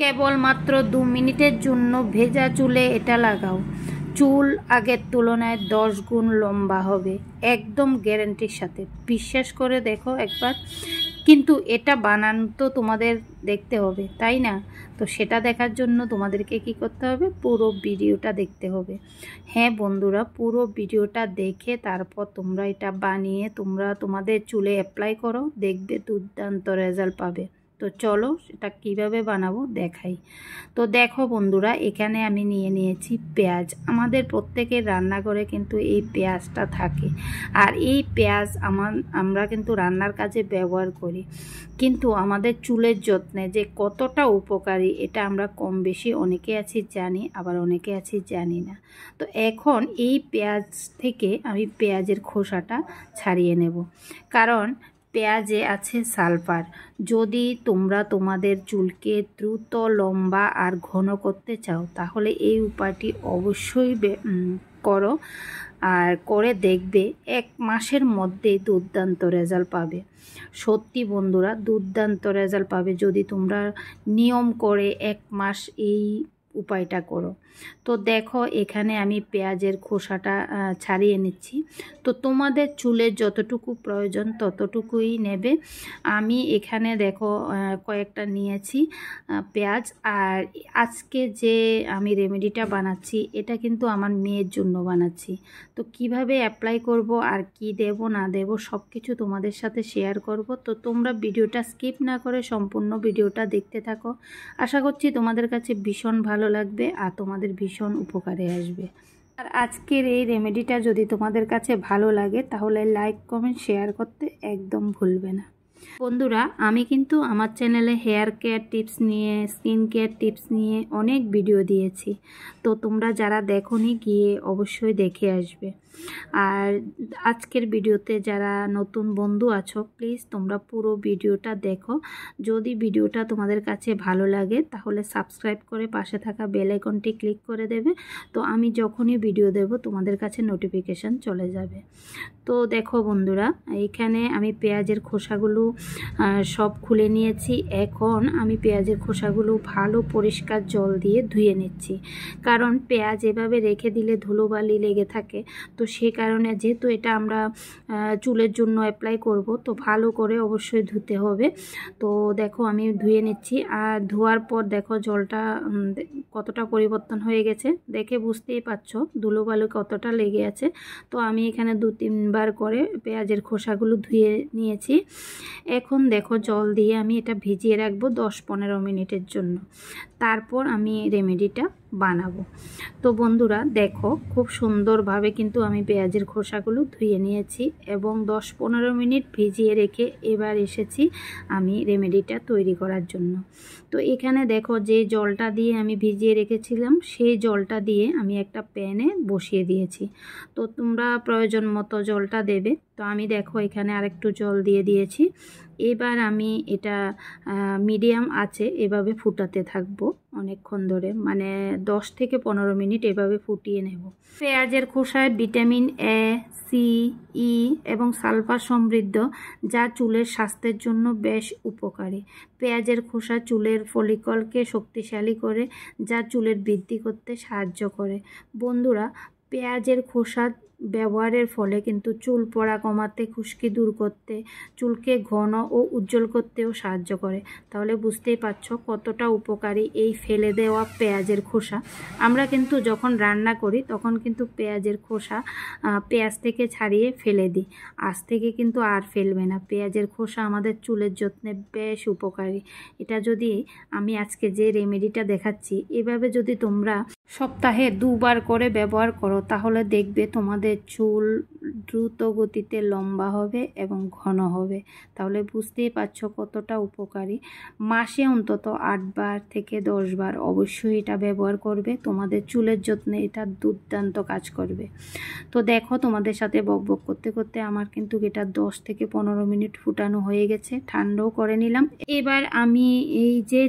কেবলমাত্র 2 মিনিটের জন্য ভেজা চুলে এটা লাগাও, চুল আগের তুলনায় 10 গুণ লম্বা হবে, একদম গ্যারান্টির সাথে। বিশ্বাস করে দেখো একবার। কিন্তু এটা বানানো তো তোমাদের দেখতে হবে, তাই না? তো সেটা দেখার জন্য তোমাদেরকে কি করতে হবে, পুরো ভিডিওটা দেখতে হবে। হ্যাঁ বন্ধুরা, পুরো ভিডিওটা দেখে তারপর তোমরা এটা বানিয়ে তোমরা তোমাদের চুলে অ্যাপ্লাই করো, দেখবে দুর্দান্ত রেজাল্ট পাবে। তো চলো সেটা কিভাবে বানাবো দেখাই। তো দেখো বন্ধুরা, এখানে আমি নিয়ে নিয়েছি পেঁয়াজ। আমাদের প্রত্যেকের রান্নাঘরে কিন্তু এই পেঁয়াজটা থাকে, আর এই পেঁয়াজ আমরা কিন্তু রান্নার কাজে ব্যবহার করি। কিন্তু আমাদের চুলের যত্নে যে কতটা উপকারী এটা আমরা কম বেশি অনেকে আছি জানি, আবার অনেকে আছি জানি না। তো এখন এই পেঁয়াজ থেকে আমি পেঁয়াজের খোসাটা ছাড়িয়ে নেব, কারণ পেঁয়াজে আছে সালফার। যদি তোমরা তোমাদের চুলকে দ্রুত লম্বা আর ঘন করতে চাও তাহলে এই উপায়টি অবশ্যই করো, আর করে দেখবে 1 মাসের মধ্যে দুর্দান্ত রেজাল্ট পাবে। সত্যি বন্ধুরা, দুর্দান্ত রেজাল্ট পাবে যদি তোমরা নিয়ম করে 1 মাস এই উপায়টা করো। তো দেখো এখানে আমি পেঁয়াজের খোসাটা ছাড়িয়ে নিচ্ছি। তো তোমাদের চুলের যতটুকু প্রয়োজন ততটুকুই নেবে। আমি এখানে দেখো কয়েকটা নিয়েছি পেঁয়াজ। আর আজকে যে আমি রেমেডিটা বানাচ্ছি এটা কিন্তু আমার মেয়ের জন্য বানাচ্ছি। তো কিভাবে অ্যাপ্লাই করব আর কি দেব না দেব সব কিছু তোমাদের সাথে শেয়ার করব। তো তোমরা ভিডিওটা স্কিপ না করে সম্পূর্ণ ভিডিওটা দেখতে থাকো। আশা করছি তোমাদের কাছে ভীষণ ভালো লাগবে আর তোমাদের ভীষণ উপকারে আসবে। আর আজকের এই রেমেডিটা যদি তোমাদের কাছে ভালো লাগে তাহলে লাইক কমেন্ট শেয়ার করতে একদম ভুলবে না। বন্ধুরা, আমি কিন্তু আমার চ্যানেলে হেয়ার কেয়ার টিপস নিয়ে, স্কিন কেয়ার টিপস নিয়ে অনেক ভিডিও দিয়েছি। তো তোমরা যারা দেখোনি গিয়ে অবশ্যই দেখে আসবে। আর আজকের ভিডিওতে যারা নতুন বন্ধু আছো প্লিজ তোমরা পুরো ভিডিওটা দেখো। যদি ভিডিওটা তোমাদের কাছে ভালো লাগে তাহলে সাবস্ক্রাইব করে পাশে থাকা বেল আইকনটি ক্লিক করে দেবে। তো আমি যখনই ভিডিও দেব তোমাদের কাছে নোটিফিকেশান চলে যাবে। তো দেখো বন্ধুরা, এখানে আমি পেঁয়াজের খোসাগুলো সব খুলে নিয়েছি। এখন আমি পেঁয়াজের খোসাগুলো ভালো পরিষ্কার জল দিয়ে ধুয়ে নিচ্ছি, কারণ পেঁয়াজ এভাবে রেখে দিলে ধুলোবালি লেগে থাকে। তো সে কারণে যেহেতু এটা আমরা চুলের জন্য অ্যাপ্লাই করব তো ভালো করে অবশ্যই ধুতে হবে। তো দেখো আমি ধুয়ে নিচ্ছি। আর ধোয়ার পর দেখো জলটা কতটা পরিবর্তন হয়ে গেছে, দেখে বুঝতেই পারছো ধুলোবালি কতটা লেগে আছে। তো আমি এখানে 2-3 বার করে পেঁয়াজের খোসাগুলো ধুয়ে নিয়েছি। এখন দেখো জল দিয়ে আমি এটা ভিজিয়ে রাখবো 10-15 মিনিটের জন্য, তারপর আমি রেমেডিটা বানাবো। তো বন্ধুরা দেখো খুব সুন্দরভাবে কিন্তু আমি পেঁয়াজের খোসাগুলো ধুয়ে নিয়েছি এবং 10-15 মিনিট ভিজিয়ে রেখে এবার এসেছি আমি রেমেডিটা তৈরি করার জন্য। তো এখানে দেখো যে জলটা দিয়ে আমি ভিজিয়ে রেখেছিলাম সেই জলটা দিয়ে আমি একটা প্যানে বসিয়ে দিয়েছি। তো তোমরা প্রয়োজন মতো জলটা দেবে। তো আমি দেখো এখানে আরেকটু জল দিয়ে দিয়েছি। এবার আমি এটা মিডিয়াম আছে এভাবে ফুটাতে থাকবো অনেকক্ষণ ধরে, মানে 10-15 মিনিট এভাবে ফুটিয়ে নেব। পেঁয়াজের খোসায় ভিটামিন এ, সি, ই এবং সালফার সমৃদ্ধ, যা চুলের স্বাস্থ্যের জন্য বেশ উপকারী। পেঁয়াজের খোসা চুলের ফলিকলকে শক্তিশালী করে, যা চুলের বৃদ্ধি করতে সাহায্য করে। বন্ধুরা, পেঁয়াজের খোসা ব্যবহারের ফলে কিন্তু চুল পড়া কমাতে, খুশকি দূর করতে, চুলকে ঘন ও উজ্জ্বল করতেও সাহায্য করে। তাহলে বুঝতেই পারছো কতটা উপকারী এই ফেলে দেওয়া পেঁয়াজের খোসা। আমরা কিন্তু যখন রান্না করি তখন কিন্তু পেঁয়াজের খোসা পেঁয়াজ থেকে ছাড়িয়ে ফেলে দিই, আজ থেকে কিন্তু আর ফেলবে না। পেঁয়াজের খোসা আমাদের চুলের যত্নে বেশ উপকারী। এটা যদি আমি আজকে যে রেমেডিটা দেখাচ্ছি এভাবে যদি তোমরা সপ্তাহে 2 বার করে ব্যবহার করো তাহলে দেখবে তোমাদের চুল দ্রুত গতিতে লম্বা হবে এবং ঘন হবে। তাহলে বুঝতেই পারছো কতটা উপকারী। মাসে অন্তত 8 বার থেকে 10 বার অবশ্যই এটা ব্যবহার করবে, তোমাদের চুলের যত্নে এটা দুর্দান্ত কাজ করবে। তো দেখো তোমাদের সাথে বকবক করতে করতে আমার কিন্তু এটা 10-15 মিনিট ফুটানো হয়ে গেছে, ঠান্ডাও করে নিলাম। এবার আমি এই যে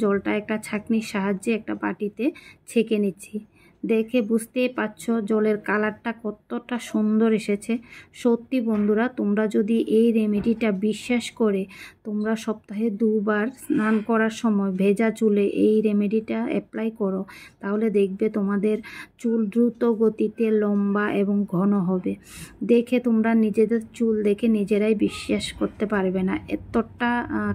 জলটা একটা ছাঁকনির সাহায্যে একটা বাটিতে ছেঁকে নিচ্ছি। দেখে বুঝতেই পারছো জলের কালারটা কতটা সুন্দর এসেছে। সত্যি বন্ধুরা, তোমরা যদি এই রেমেডিটা বিশ্বাস করে তোমরা সপ্তাহে 2বার স্নান করার সময় ভেজা চুলে এই রেমেডিটা অ্যাপ্লাই করো, তাহলে দেখবে তোমাদের চুল দ্রুত গতিতে লম্বা এবং ঘন হবে। দেখে তোমরা নিজেদের চুল দেখে নিজেরাই বিশ্বাস করতে পারবে না, এতটা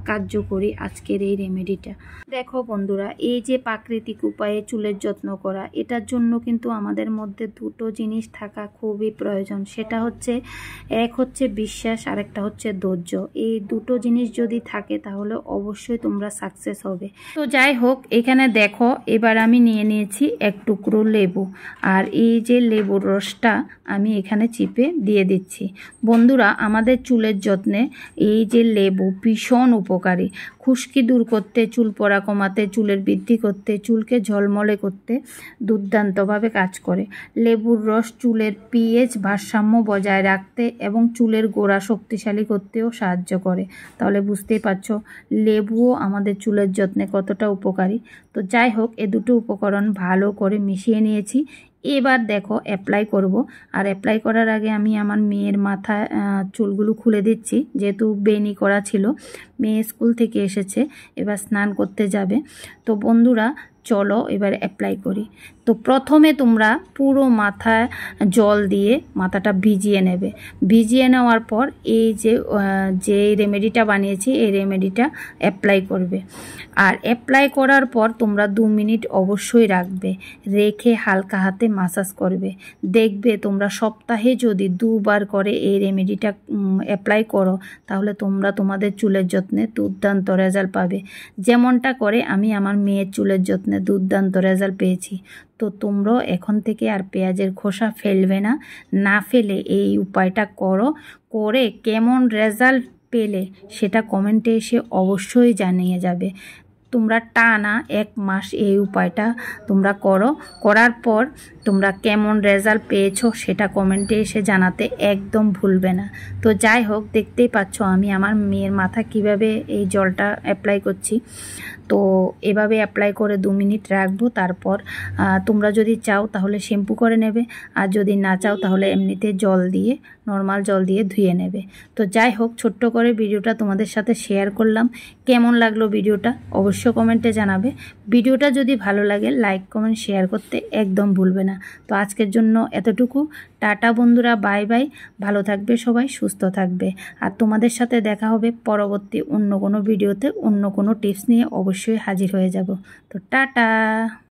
কার্যকরী আজকের এই রেমেডিটা। দেখো বন্ধুরা, এই যে প্রাকৃতিক উপায়ে চুলের যত্ন করা, এটার জন্য কিন্তু আমাদের মধ্যে দুটো জিনিস থাকা খুবই প্রয়োজন। সেটা হচ্ছে, এক হচ্ছে বিশ্বাস, আর একটা হচ্ছে ধৈর্য। এই দুটো জিনিস যদি থাকে তাহলে অবশ্যই তোমরা সাকসেস হবে। তো যাই হোক, এখানে দেখো এবার আমি নিয়ে নিয়েছি এক টুকরো লেবু, আর এই যে লেবুর রসটা আমি এখানে চিপে দিয়ে দিচ্ছি। বন্ধুরা, আমাদের চুলের যত্নে এই যে লেবু ভীষণ উপকারী। খুশকি দূর করতে, চুল পড়া কমাতে, চুলের বৃদ্ধি করতে, চুলকে ঝলমলে করতে দুর্দান্তভাবে কাজ করে। লেবুর রস চুলের পিএইচ ভারসাম্য বজায় রাখতে এবং চুলের গোড়া শক্তিশালী করতেও সাহায্য করে। তাহলে বুঝতেই পারছো লেবুও আমাদের চুলের যত্নে কতটা উপকারী। তো যাই হোক, এ দুটো উপকরণ ভালো করে মিশিয়ে নিয়েছি। এবার দেখো অ্যাপ্লাই করব। আর অ্যাপ্লাই করার আগে আমি আমার মেয়ের মাথায় চুলগুলো খুলে দিচ্ছি, যেহেতু বেনি করা ছিল। মেয়ে স্কুল থেকে এসেছে, এবার স্নান করতে যাবে। তো বন্ধুরা চলো এবার অ্যাপ্লাই করি। তো প্রথমে তোমরা পুরো মাথায় জল দিয়ে মাথাটা ভিজিয়ে নেবে। ভিজিয়ে নেওয়ার পর এই যে রেমেডিটা বানিয়েছি এই রেমেডিটা অ্যাপ্লাই করবে। আর অ্যাপ্লাই করার পর তোমরা 2 মিনিট অবশ্যই রাখবে, রেখে হালকা হাতে মাসাজ করবে। দেখবে তোমরা সপ্তাহে যদি 2বার করে এই রেমেডিটা অ্যাপ্লাই করো, তাহলে তোমরা তোমাদের চুলের যত্নে দুর্দান্ত রেজাল্ট পাবে। যেমনটা করে আমি আমার মেয়ের চুলের যত্নে দুর্দান্ত রেজাল্ট পেয়েছি। তো তোমরাও এখন থেকে আর পেঁয়াজের খোসা ফেলবে না, না ফেলে এই উপায়টা করো। করে কেমন রেজাল্ট পেলে সেটা কমেন্টে এসে অবশ্যই জানিয়ে যাবে। তোমরা টানা 1 মাস এই উপায়টা তোমরা করো, করার পর তোমরা কেমন রেজাল্ট পেয়েছো সেটা কমেন্টে এসে জানাতে একদম ভুলবে না। তো যাই হোক, দেখতেই পাচ্ছ আমি আমার মেয়ের মাথা কিভাবে এই জলটা অ্যাপ্লাই করছি। তো এভাবে অ্যাপ্লাই করে 2 মিনিট রাখবো। তারপর তোমরা যদি চাও তাহলে শ্যাম্পু করে নেবে, আর যদি না চাও তাহলে এমনিতে জল দিয়ে, নর্মাল জল দিয়ে ধুয়ে নেবে। তো যাই হোক, ছোট্ট করে ভিডিওটা তোমাদের সাথে শেয়ার করলাম। কেমন লাগলো ভিডিওটা অবশ্য কমেন্টে জানাবে। ভিডিওটা যদি ভালো লাগে লাইক কমেন্ট শেয়ার করতে একদম ভুলবে না। তো আজকের জন্য এতটুকু। টাটা বন্ধুরা, বাই বাই। ভালো থাকবে সবাই, সুস্থ থাকবে। আর তোমাদের সাথে দেখা হবে পরবর্তী অন্য কোনো ভিডিওতে, অন্য কোনো টিপস নিয়ে অবশ্যই হাজির হয়ে যাব। তো টাটা।